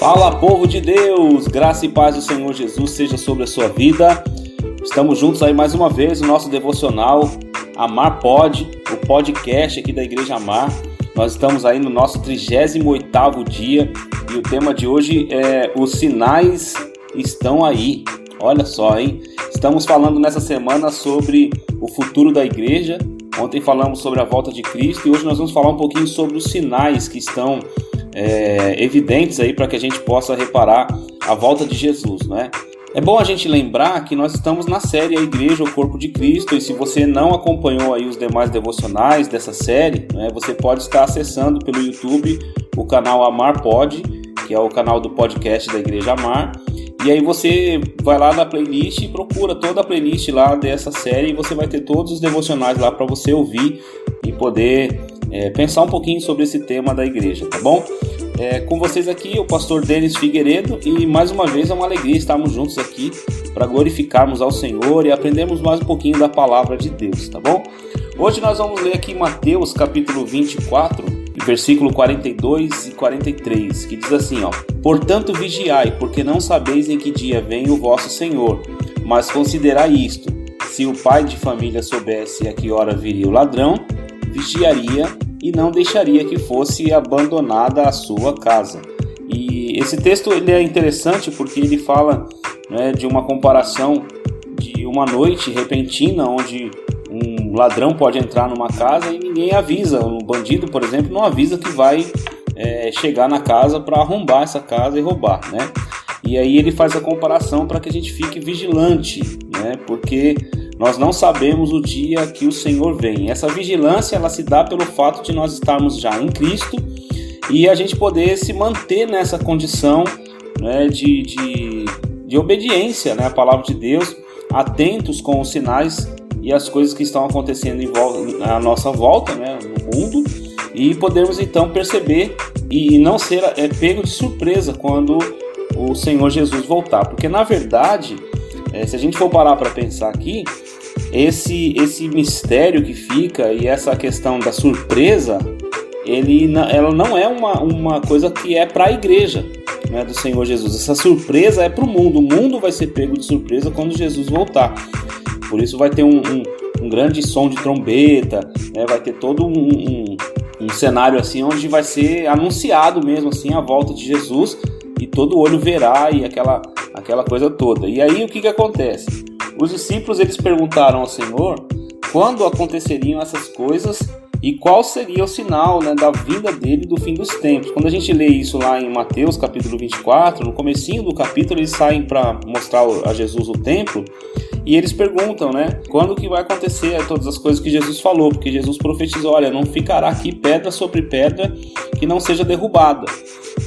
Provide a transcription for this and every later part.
Fala, povo de Deus, graça e paz do Senhor Jesus seja sobre a sua vida. Estamos juntos aí mais uma vez no nosso devocional Amar Pod, o podcast aqui da Igreja Amar. Nós estamos aí no nosso 38º dia e o tema de hoje é os sinais estão aí. Olha só, hein? Estamos falando nessa semana sobre o futuro da igreja. Ontem falamos sobre a volta de Cristo e hoje nós vamos falar um pouquinho sobre os sinais que estão evidentes aí para que a gente possa reparar a volta de Jesus, né? É bom a gente lembrar que nós estamos na série A Igreja, o Corpo de Cristo, e se você não acompanhou aí os demais devocionais dessa série, né, você pode estar acessando pelo YouTube o canal Amar Pod, que é o canal do podcast da Igreja Amar, e aí você vai lá na playlist e procura toda a playlist lá dessa série e você vai ter todos os devocionais lá para você ouvir e poder pensar um pouquinho sobre esse tema da igreja, tá bom? Com vocês aqui, o pastor Denis Figueiredo, e mais uma vez é uma alegria estarmos juntos aqui para glorificarmos ao Senhor e aprendermos mais um pouquinho da palavra de Deus, tá bom? Hoje nós vamos ler aqui Mateus capítulo 24, versículo 42 e 43, que diz assim, ó: Portanto vigiai, porque não sabeis em que dia vem o vosso Senhor, mas considerai isto, se o pai de família soubesse a que hora viria o ladrão, vigiaria e não deixaria que fosse abandonada a sua casa. E esse texto ele é interessante porque ele fala, né, de uma comparação de uma noite repentina onde um ladrão pode entrar numa casa e ninguém avisa. Um bandido, por exemplo, não avisa que vai chegar na casa para arrombar essa casa e roubar, né? E aí ele faz a comparação para que a gente fique vigilante, né? Porque nós não sabemos o dia que o Senhor vem. Essa vigilância ela se dá pelo fato de nós estarmos já em Cristo e a gente poder se manter nessa condição, né, de obediência, né, à palavra de Deus, atentos com os sinais e as coisas que estão acontecendo à nossa volta, né, no mundo, e podermos então perceber e não ser pego de surpresa quando o Senhor Jesus voltar. Porque na verdade, se a gente for parar para pensar aqui, esse mistério que fica e essa questão da surpresa, ela não é uma coisa que é para a igreja, né, do Senhor Jesus. Essa surpresa é para o mundo vai ser pego de surpresa quando Jesus voltar. Por isso vai ter um grande som de trombeta, né, vai ter todo um cenário assim onde vai ser anunciado mesmo assim a volta de Jesus e todo olho verá e aquela coisa toda. E aí o que acontece? Os discípulos eles perguntaram ao Senhor quando aconteceriam essas coisas e qual seria o sinal, né, da vinda dele do fim dos tempos. Quando a gente lê isso lá em Mateus capítulo 24, no comecinho do capítulo eles saem para mostrar a Jesus o templo e eles perguntam, né, quando que vai acontecer todas as coisas que Jesus falou, porque Jesus profetizou, olha, não ficará aqui pedra sobre pedra que não seja derrubada.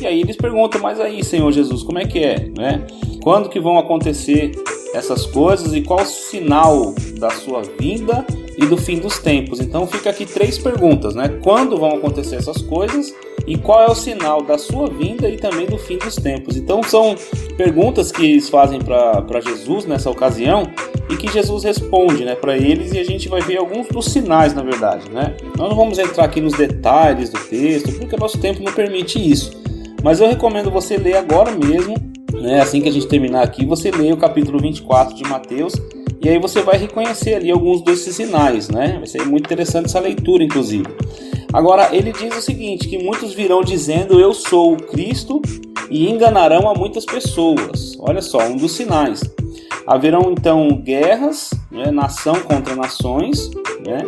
E aí eles perguntam, mas aí, Senhor Jesus, como é que é, né? Quando que vão acontecer essas coisas e qual o sinal da sua vinda e do fim dos tempos? Então fica aqui 3 perguntas, né? Quando vão acontecer essas coisas e qual é o sinal da sua vinda e também do fim dos tempos? Então são perguntas que eles fazem para Jesus nessa ocasião e que Jesus responde, né, para eles, e a gente vai ver alguns dos sinais, na verdade, né? Nós não vamos entrar aqui nos detalhes do texto porque o nosso tempo não permite isso, mas eu recomendo você ler agora mesmo, né, assim que a gente terminar aqui, você lê o capítulo 24 de Mateus e aí você vai reconhecer ali alguns desses sinais, né? Vai ser muito interessante essa leitura, inclusive. Agora, ele diz o seguinte, que muitos virão dizendo, eu sou o Cristo, e enganarão a muitas pessoas. Olha só, um dos sinais. Haverão, então, guerras, né, nação contra nações, né?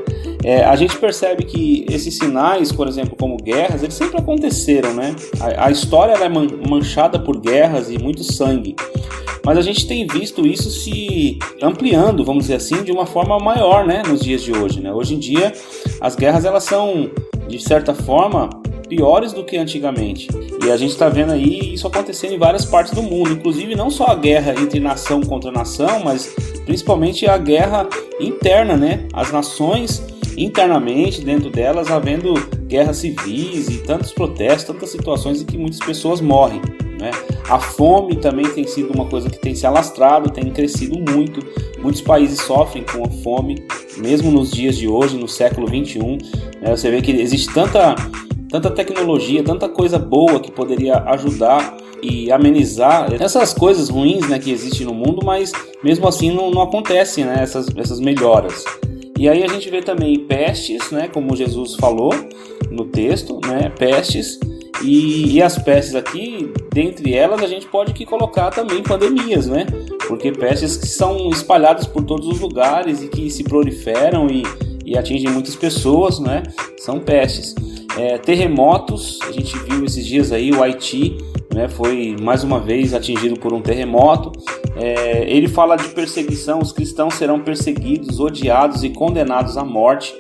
A gente percebe que esses sinais, por exemplo, como guerras, eles sempre aconteceram, né? A história ela é manchada por guerras e muito sangue. Mas a gente tem visto isso se ampliando, vamos dizer assim, de uma forma maior, né, nos dias de hoje, né? Hoje em dia, as guerras elas são, de certa forma, piores do que antigamente. E a gente está vendo aí isso acontecendo em várias partes do mundo, inclusive não só a guerra entre nação contra nação, mas principalmente a guerra interna, né? As nações internamente, dentro delas, havendo guerras civis e tantos protestos, tantas situações em que muitas pessoas morrem, né? A fome também tem sido uma coisa que tem se alastrado, tem crescido muito. Muitos países sofrem com a fome, mesmo nos dias de hoje, no século XXI. Né? Você vê que existe tanta tecnologia, tanta coisa boa que poderia ajudar e amenizar essas coisas ruins, né, que existem no mundo, mas mesmo assim não acontecem, né, essas melhoras. E aí a gente vê também pestes, né, como Jesus falou no texto, né, pestes, e as pestes aqui, dentre elas, a gente pode aqui colocar também pandemias, né, porque pestes que são espalhadas por todos os lugares e que se proliferam e atingem muitas pessoas, né, são pestes. Terremotos, a gente viu esses dias aí, o Haiti, né, foi mais uma vez atingido por um terremoto. Ele fala de perseguição, os cristãos serão perseguidos, odiados e condenados à morte.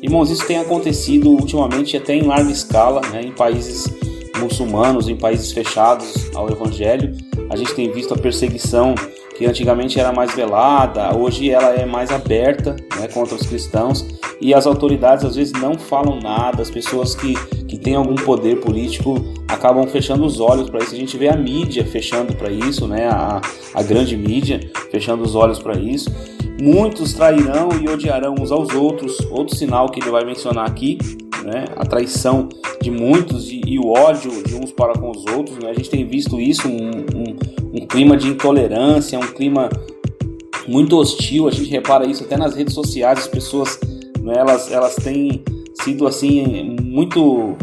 Irmãos, isso tem acontecido ultimamente até em larga escala, né, em países muçulmanos, em países fechados ao evangelho. A gente tem visto a perseguição que antigamente era mais velada, hoje ela é mais aberta, né, contra os cristãos, e as autoridades às vezes não falam nada. As pessoas que têm algum poder político acabam fechando os olhos para isso. A gente vê a mídia fechando para isso, né, a grande mídia fechando os olhos para isso. Muitos trairão e odiarão uns aos outros, outro sinal que ele vai mencionar aqui, né, a traição de muitos e o ódio de uns para com os outros, né? A gente tem visto isso, um clima de intolerância, um clima muito hostil. A gente repara isso até nas redes sociais. As pessoas, né, elas têm sido assim muito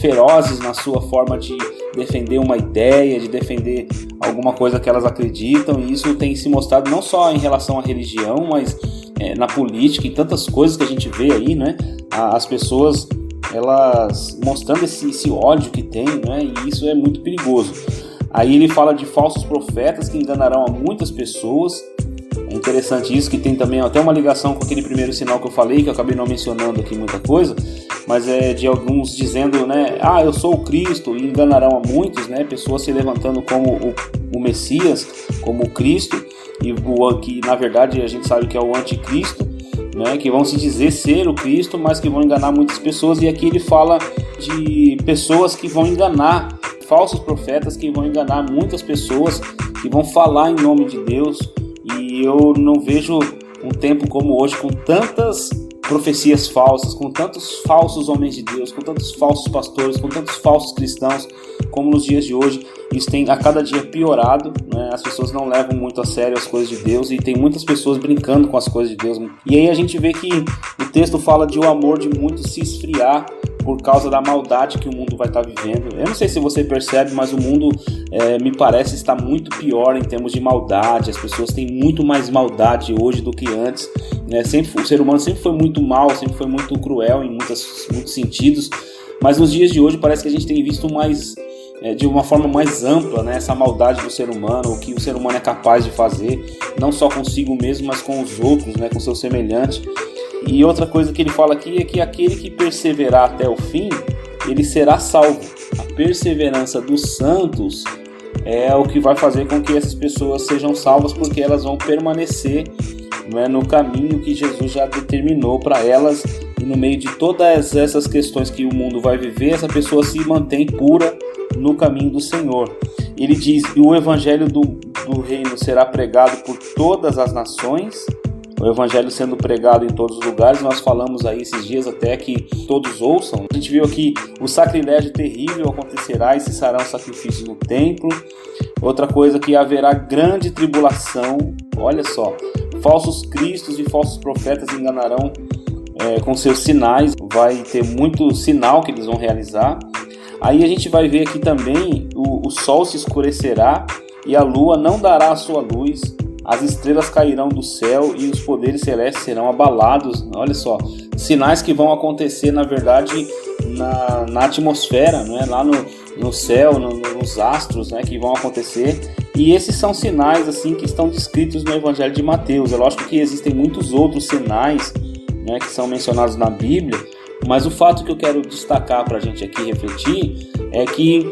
ferozes na sua forma de defender uma ideia, de defender alguma coisa que elas acreditam, e isso tem se mostrado não só em relação à religião, mas na política, em tantas coisas que a gente vê aí, né? As pessoas, elas mostrando esse ódio que tem, né? E isso é muito perigoso. Aí ele fala de falsos profetas que enganarão a muitas pessoas. É interessante isso, que tem também até uma ligação com aquele primeiro sinal que eu falei, que eu acabei não mencionando aqui muita coisa, mas é de alguns dizendo, né, eu sou o Cristo, e enganarão a muitos, né, pessoas se levantando como o Messias, como o Cristo, e que na verdade a gente sabe que é o anticristo, né, que vão se dizer ser o Cristo, mas que vão enganar muitas pessoas. E aqui ele fala de pessoas que vão enganar, falsos profetas que vão enganar muitas pessoas, que vão falar em nome de Deus. E eu não vejo um tempo como hoje, com tantas profecias falsas, com tantos falsos homens de Deus, com tantos falsos pastores, com tantos falsos cristãos, como nos dias de hoje. Isso tem a cada dia piorado, né? As pessoas não levam muito a sério as coisas de Deus, e tem muitas pessoas brincando com as coisas de Deus. E aí a gente vê que o texto fala de o amor de muitos se esfriar por causa da maldade que o mundo vai estar vivendo. Eu não sei se você percebe, mas o mundo me parece estar muito pior em termos de maldade. As pessoas têm muito mais maldade hoje do que antes, né? O ser humano sempre foi muito mal, sempre foi muito cruel em muitos sentidos, mas nos dias de hoje parece que a gente tem visto mais, de uma forma mais ampla, né, essa maldade do ser humano, o que o ser humano é capaz de fazer, não só consigo mesmo, mas com os outros, né, com seu semelhante. E outra coisa que ele fala aqui é que aquele que perseverar até o fim, ele será salvo. A perseverança dos santos é o que vai fazer com que essas pessoas sejam salvas, porque elas vão permanecer, né, no caminho que Jesus já determinou para elas. E no meio de todas essas questões que o mundo vai viver, essa pessoa se mantém pura no caminho do Senhor. Ele diz que o evangelho do reino será pregado por todas as nações. O evangelho sendo pregado em todos os lugares. Nós falamos aí esses dias até que todos ouçam. A gente viu aqui o sacrilégio terrível acontecerá e cessarão sacrifícios no templo. Outra coisa, que haverá grande tribulação. Olha só, falsos cristos e falsos profetas enganarão com seus sinais. Vai ter muito sinal que eles vão realizar. Aí a gente vai ver aqui também o sol se escurecerá e a lua não dará a sua luz. As estrelas cairão do céu e os poderes celestes serão abalados. Olha só, sinais que vão acontecer, na verdade, na atmosfera, né? Lá no céu, nos astros, né? Que vão acontecer. E esses são sinais assim que estão descritos no Evangelho de Mateus. É lógico que existem muitos outros sinais, né, que são mencionados na Bíblia, mas o fato que eu quero destacar para a gente aqui refletir é que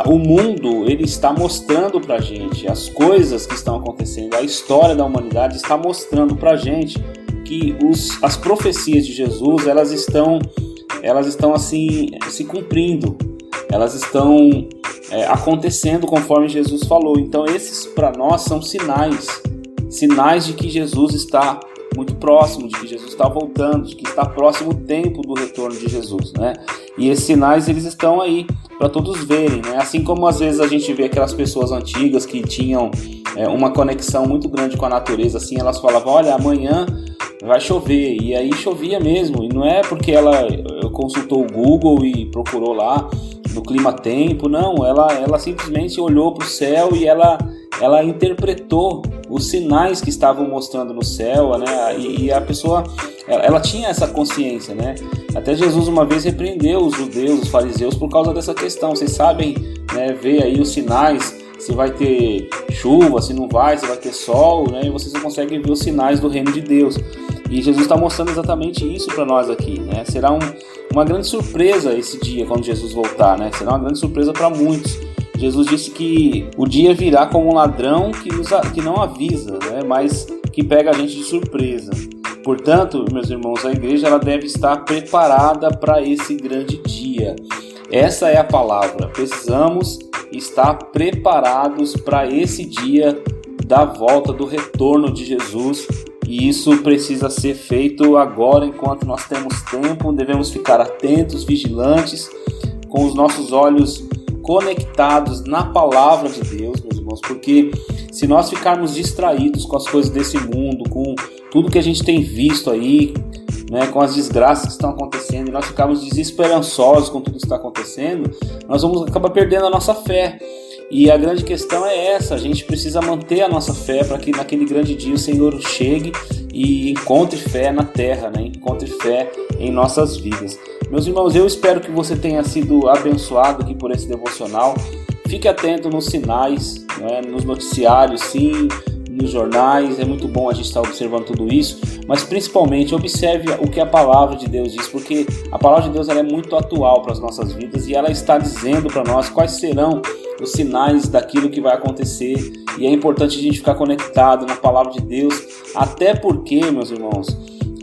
o mundo, ele está mostrando para a gente as coisas que estão acontecendo. A história da humanidade está mostrando para a gente que as profecias de Jesus, elas estão assim se cumprindo, elas estão acontecendo conforme Jesus falou. Então esses para nós são sinais de que Jesus está muito próximo, de que Jesus está voltando, de que está próximo o tempo do retorno de Jesus, né? E esses sinais, eles estão aí para todos verem, né? Assim como às vezes a gente vê aquelas pessoas antigas que tinham uma conexão muito grande com a natureza, assim, elas falavam, olha, amanhã vai chover, e aí chovia mesmo, e não é porque ela consultou o Google e procurou lá no clima-tempo, não, ela simplesmente olhou para o céu e ela interpretou os sinais que estavam mostrando no céu, né? E a pessoa, ela tinha essa consciência, né? Até Jesus uma vez repreendeu os judeus, os fariseus, por causa dessa questão. Vocês sabem, né, ver aí os sinais, se vai ter chuva, se não vai, se vai ter sol, né? E vocês não conseguem ver os sinais do reino de Deus. E Jesus está mostrando exatamente isso para nós aqui, né? Será uma grande surpresa esse dia quando Jesus voltar, né? Será uma grande surpresa para muitos. Jesus disse que o dia virá como um ladrão que não avisa, né? Mas que pega a gente de surpresa. Portanto, meus irmãos, a igreja ela deve estar preparada para esse grande dia. Essa é a palavra. Precisamos estar preparados para esse dia da volta, do retorno de Jesus. E isso precisa ser feito agora, enquanto nós temos tempo. Devemos ficar atentos, vigilantes, com os nossos olhos conectados na palavra de Deus, meus irmãos, porque se nós ficarmos distraídos com as coisas desse mundo, com tudo que a gente tem visto aí, né, com as desgraças que estão acontecendo, e nós ficarmos desesperançosos com tudo que está acontecendo, nós vamos acabar perdendo a nossa fé. E a grande questão é essa, a gente precisa manter a nossa fé para que naquele grande dia o Senhor chegue e encontre fé na terra, né? Encontre fé em nossas vidas. Meus irmãos, eu espero que você tenha sido abençoado aqui por esse devocional. Fique atento nos sinais, né? Nos noticiários, sim, nos jornais. É muito bom a gente estar observando tudo isso, mas principalmente observe o que a palavra de Deus diz, porque a palavra de Deus ela é muito atual para as nossas vidas e ela está dizendo para nós quais serão os sinais daquilo que vai acontecer, e é importante a gente ficar conectado na palavra de Deus, até porque, meus irmãos,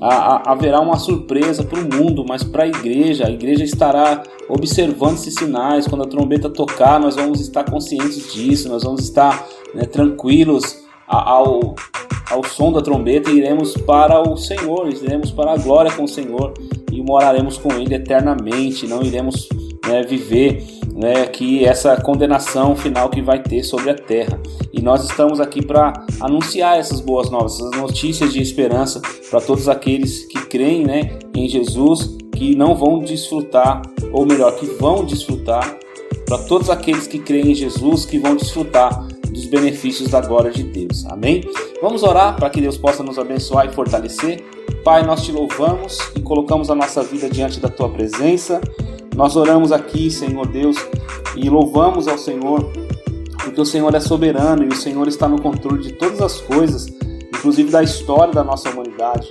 haverá uma surpresa para o mundo, mas para a igreja estará observando esses sinais. Quando a trombeta tocar, nós vamos estar conscientes disso, nós vamos estar, né, tranquilos ao som da trombeta, e iremos para o Senhor, iremos para a glória com o Senhor e moraremos com Ele eternamente. Não iremos, né, viver, né, que essa condenação final que vai ter sobre a terra. E nós estamos aqui para anunciar essas boas novas, essas notícias de esperança para todos aqueles que creem, né, em Jesus, que não vão desfrutar, ou melhor, que vão desfrutar, para todos aqueles que creem em Jesus, que vão desfrutar dos benefícios da glória de Deus. Amém? Vamos orar para que Deus possa nos abençoar e fortalecer. Pai, nós te louvamos e colocamos a nossa vida diante da tua presença. Nós oramos aqui, Senhor Deus, e louvamos ao Senhor, porque o Senhor é soberano e o Senhor está no controle de todas as coisas, inclusive da história da nossa humanidade.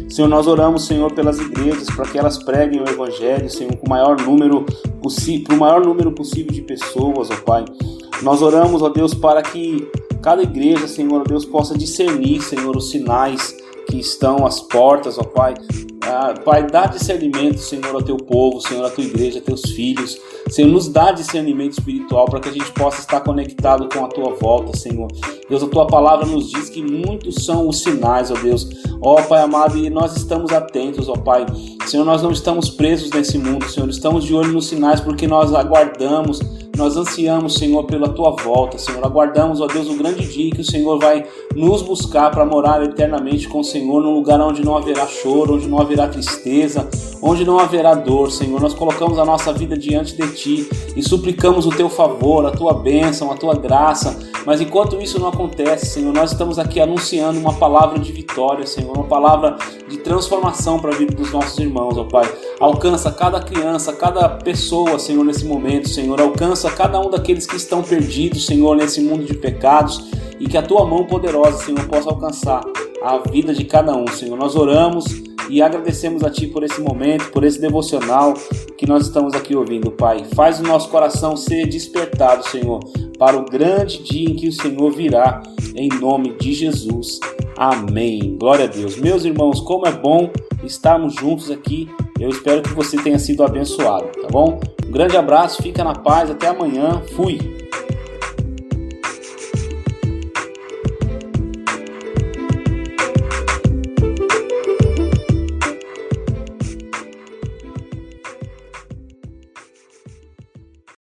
Senhor, nós oramos, Senhor, pelas igrejas, para que elas preguem o Evangelho, Senhor, para o maior número possível de pessoas, ó Pai. Nós oramos, ó Deus, para que cada igreja, Senhor, ó Deus, possa discernir, Senhor, os sinais que estão às portas, ó Pai. Pai, dá discernimento, Senhor, ao teu povo, Senhor, à tua igreja, a teus filhos. Senhor, nos dá discernimento espiritual para que a gente possa estar conectado com a tua volta, Senhor. Deus, a tua palavra nos diz que muitos são os sinais, ó Deus. Ó Pai amado, e nós estamos atentos, ó Pai. Senhor, nós não estamos presos nesse mundo, Senhor. Estamos de olho nos sinais porque nós aguardamos, nós ansiamos, Senhor, pela tua volta, Senhor. Aguardamos, ó Deus, o grande dia que o Senhor vai nos buscar para morar eternamente com o Senhor, num lugar onde não haverá choro, onde não haverá tristeza, onde não haverá dor, Senhor. Nós colocamos a nossa vida diante de Ti e suplicamos o Teu favor, a Tua bênção, a Tua graça. Mas enquanto isso não acontece, Senhor, nós estamos aqui anunciando uma palavra de vitória, Senhor, uma palavra de transformação para a vida dos nossos irmãos, ó Pai. Alcança cada criança, cada pessoa, Senhor, nesse momento, Senhor. Alcança cada um daqueles que estão perdidos, Senhor, nesse mundo de pecados, e que a Tua mão poderosa, Senhor, possa alcançar a vida de cada um, Senhor. Nós oramos e agradecemos a Ti por esse momento, por esse devocional que nós estamos aqui ouvindo, Pai. Faz o nosso coração ser despertado, Senhor, para o grande dia em que o Senhor virá, em nome de Jesus. Amém. Glória a Deus. Meus irmãos, como é bom estarmos juntos aqui. Eu espero que você tenha sido abençoado, tá bom? Um grande abraço, fica na paz, até amanhã. Fui!